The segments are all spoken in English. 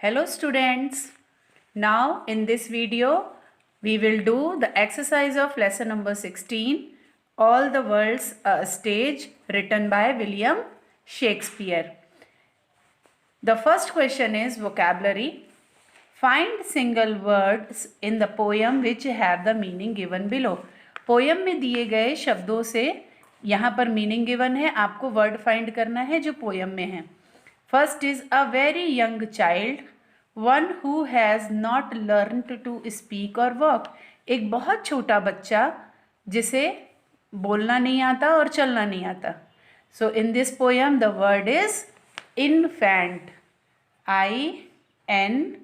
Hello students, now in this video we will do the exercise of lesson number 16, All the World's a Stage, written by William Shakespeare. The first question is vocabulary. Find single words in the poem which have the meaning given below. Poem में दिए गए शब्दों से यहाँ पर meaning given है, आपको word find करना है जो पोयम में है. First is a very young child, one who has not learned to speak और वॉक. एक बहुत छोटा बच्चा जिसे बोलना नहीं आता और चलना नहीं आता. So in this poem the word is infant, INFANT.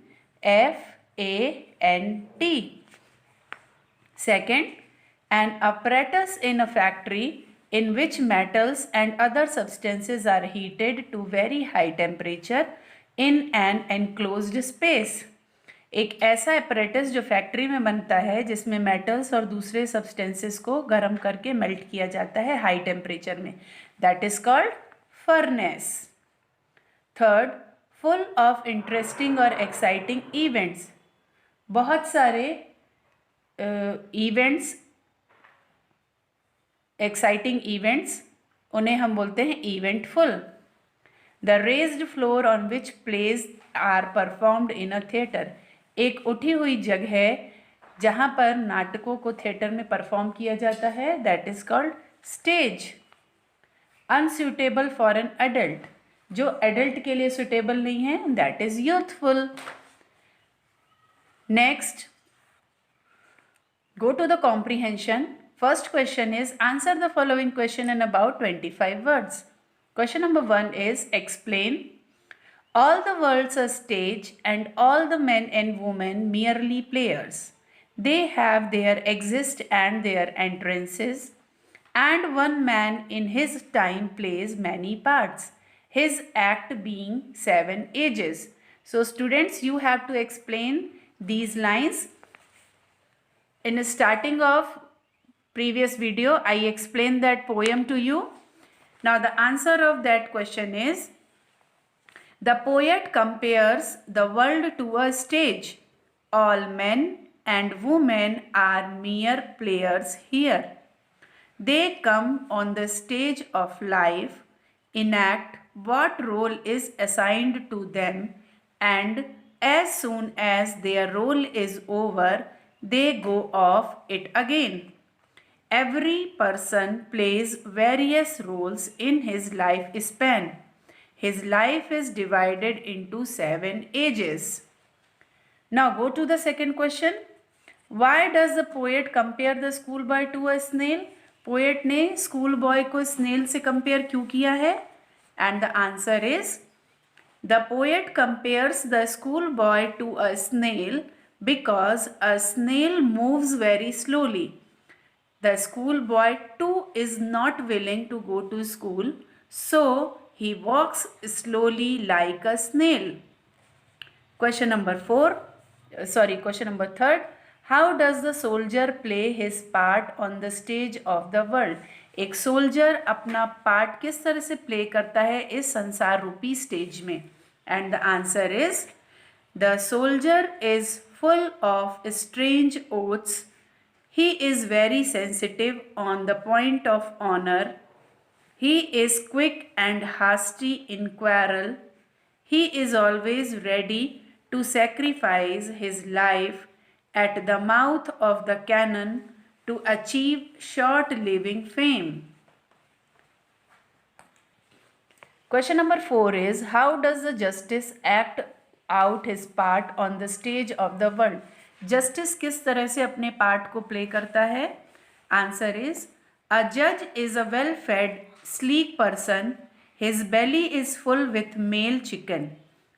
Second, an apparatus in a factory in which metals and other substances are heated to very high temperature in an enclosed space. एक ऐसा apparatus जो factory में बनता है जिसमें metals और दूसरे substances को गर्म करके मेल्ट किया जाता है हाई टेम्परेचर में, that is called furnace. Third, full of interesting और एक्साइटिंग इवेंट्स. बहुत सारे इवेंट्स, एक्साइटिंग इवेंट्स, उन्हें हम बोलते हैं eventful. The raised floor on which plays are performed in a theatre. एक उठी हुई जगह है जहाँ पर नाटकों को थिएटर में परफॉर्म किया जाता है, that is called stage. Unsuitable for an adult, जो एडल्ट के लिए सुटेबल नहीं है, that is youthful. Next, go to the comprehension. First question is answer the following question in about 25 words. Question number 1 is explain. All the world's a stage and all the men and women merely players. They have their exist and their entrances, and one man in his time plays many parts, his act being 7 ages. So students, you have to explain these lines. In the starting of previous video, I explained that poem to you. Now the answer of that question is, the poet compares the world to a stage. All men and women are mere players here. They come on the stage of life, enact what role is assigned to them, and as soon as their role is over, they go off it again. Every person plays various roles in his lifespan. His life is divided into 7 ages. Now go to the second question. Why does the poet compare the schoolboy to a snail? Poet ने school boy को snail से compare क्यों किया है? And the answer is, the poet compares the schoolboy to a snail because a snail moves very slowly. The schoolboy too is not willing to go to school, so he walks slowly like a snail. Question number 3. How does the soldier play his part on the stage of the world? एक soldier अपना part किस तरह से play करता है इस संसार रूपी स्टेज में? And the answer is, the soldier is full of strange oaths. He is very sensitive on the point of honor. He is quick and hasty in quarrel. He is always ready to sacrifice his life at the mouth of the cannon to achieve short-living fame. Question number 4 is, how does the justice act out his part on the stage of the world? Justice किस तरह से अपने part को play करता है? Answer is, a judge is a well-fed, sleek person. His belly is full with male chicken.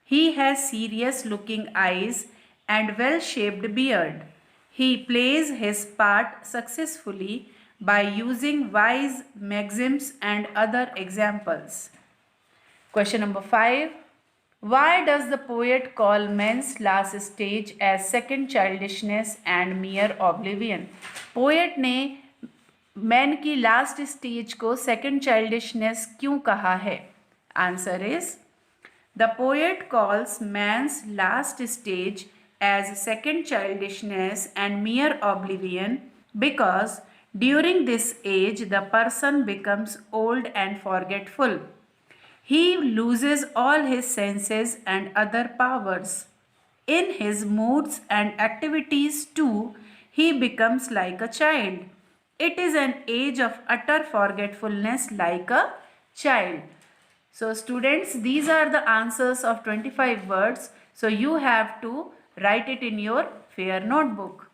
He has serious-looking eyes and well-shaped beard. He plays his part successfully by using wise maxims and other examples. Question number 5. Why does the poet call men's last stage as second childishness and mere oblivion? Poet ने men की last stage को second childishness क्यों कहा है? Answer is, The poet calls man's last stage as second childishness and mere oblivion because during this age the person becomes old and forgetful. He loses all his senses and other powers. In his moods and activities too, he becomes like a child. It is an age of utter forgetfulness like a child. So students, these are the answers of 25 words. So you have to write it in your fair notebook.